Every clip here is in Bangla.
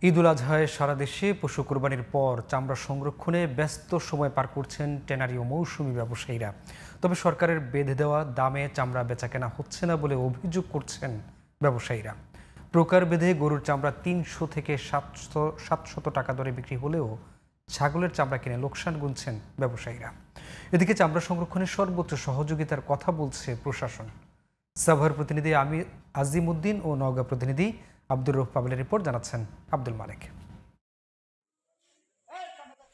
ঈদুল আজহায় সারা দেশে পশু কোরবানির পর চামড়া সংরক্ষণে ব্যস্ত সময় পার করছেন ট্যানারি ও মৌসুমি ব্যবসায়ীরা। তবে সরকারের বেঁধে দেওয়া দামে চামড়া বেচাকেনা হচ্ছে না বলে অভিযোগ করছেন ব্যবসায়ীরা। প্রকার বেঁধে গরুর চামড়া ৩০০ থেকে ৭০০ টাকা দরে বিক্রি হলেও ছাগলের চামড়া কিনে লোকসান গুনছেন ব্যবসায়ীরা। এদিকে চামড়া সংরক্ষণে সর্বোচ্চ সহযোগিতার কথা বলছে প্রশাসন। সাভার প্রতিনিধি আজিমউদ্দিন ও নওগাঁ প্রতিনিধি আব্দুর রউফ পাবেলের রিপোর্ট, জানাচ্ছেন আব্দুল মালেক।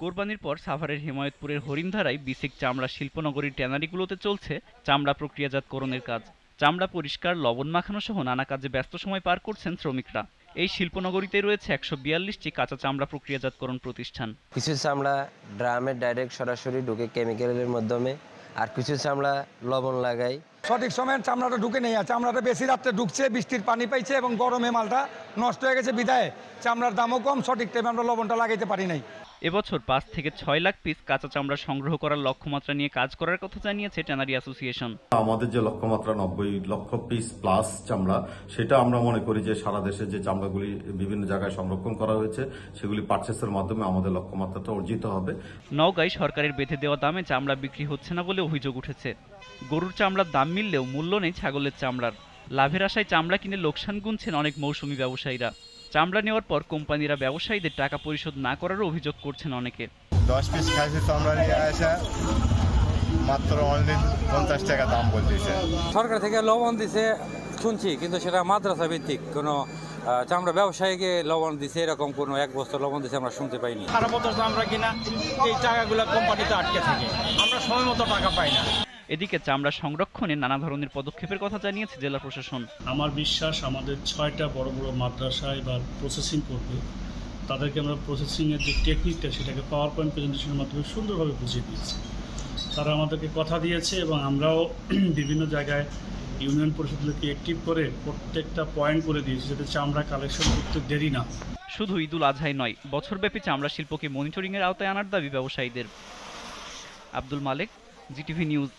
কোরবানির পর সাভারের হিমায়তপুরের হরিণধারায় বিসিক চামড়া শিল্পনগরীর ট্যানারিগুলোতে চলছে চামড়া প্রক্রিয়াজাতকরণের কাজ। চামড়া পরিষ্কার, লবণ মাখানো সহ নানা কাজে ব্যস্ত সময় পার করছেন শ্রমিকরা। এই শিল্পনগরীতে রয়েছে ১৪২টি কাঁচা চামড়া প্রক্রিয়াজাতকরণ প্রতিষ্ঠান। কিছু চামড়া ড্রামে ডাইরেক্ট সরাসরি ঢুকে কেমিক্যালের মাধ্যমে, আর কিছু চামড়া লবণ লাগাই। সঠিক সময়ে চামড়াটা ঢুকে নেই, আর চামড়াটা বেশি রাত্রে ঢুকছে, বৃষ্টির পানি পাইছে এবং গরমে মালটা নষ্ট হয়ে গেছে বিদায় চামড়ার দামও কম, সঠিক টাইমে আমরা লবণটা লাগাইতে পারি নাই। এবছর ৫ থেকে ৬ লাখ পিস কাঁচা চামড়া সংগ্রহ করার লক্ষ্যমাত্রা নিয়ে কাজ করার কথা জানিয়েছে ট্যানারি অ্যাসোসিয়েশন। আমাদের যে লক্ষ্যমাত্রা ৯০ লক্ষ পিস প্লাস চামড়া, সেটা আমরা মনে করি যে সারা দেশে যে চামড়াগুলি বিভিন্ন জায়গায় সংরক্ষণ করা হয়েছে সেগুলি পারচেসের মাধ্যমে আমাদের লক্ষ্যমাত্রাটা অর্জিত হবে। নওগাঁয় সরকারের বেঁধে দেওয়া দামে চামড়া বিক্রি হচ্ছে না বলে অভিযোগ উঠেছে। গরুর চামড়ার দাম মিললেও মূল্য নেই ছাগলের চামড়ার। লাভের আশায় চামড়া কিনে লোকসান গুনছেন অনেক মৌসুমি ব্যবসায়ীরা। চামড়া নেওয়ার পর কোম্পানিরা ব্যবসায়ীদের টাকা পরিশোধ না করারও অভিযোগ করছেন অনেকে। 10 পিস খাসি চামড়া নিয়ে আসা মাত্র অনলি 50 টাকা দাম বলতেছে। সরকার থেকে লবণ দিছে শুনছি, কিন্তু সেটা মাদ্রাসা ভিত্তিক, কোনো চামড়া ব্যবসায়ীকে লবণ দিছে এরকম কোনো এক বস্তা লবণ দিছে আমরা শুনতে পাইনি। সারা বছর চামড়া কিনা এই টাকাগুলো কোম্পানিতে আটকে থাকে, আমরা সময় মতো টাকা পাই না। এদিকে চামড়া সংরক্ষণে নানা ধরনের পদক্ষেপের কথা জানিয়েছে জেলা প্রশাসন। আমার বিশ্বাস আমাদের 6টা বড় বড় মাদ্রাসায় বা প্রসেসিং করবে, তাদেরকে আমরা প্রসেসিংয়ের যে টেকনিকটা সেটাকে পাওয়ার পয়েন্ট প্রেজেন্টেশনের মাধ্যমে সুন্দরভাবে বুঝিয়ে দিয়েছি। তারা আমাদেরকে কথা দিয়েছে এবং আমরাও বিভিন্ন জায়গায় ইউনিয়ন পরিষদগুলোকে অ্যাক্টিভ করে প্রত্যেকটা পয়েন্ট করে দিয়েছি যাতে চামড়া কালেকশন করতে দেরি না। শুধু ঈদুল আজহাই নয়, বছরব্যাপী চামড়া শিল্পকে মনিটরিংয়ের আওতায় আনার দাবি ব্যবসায়ীদের। আব্দুল মালেক, জিটিভি নিউজ।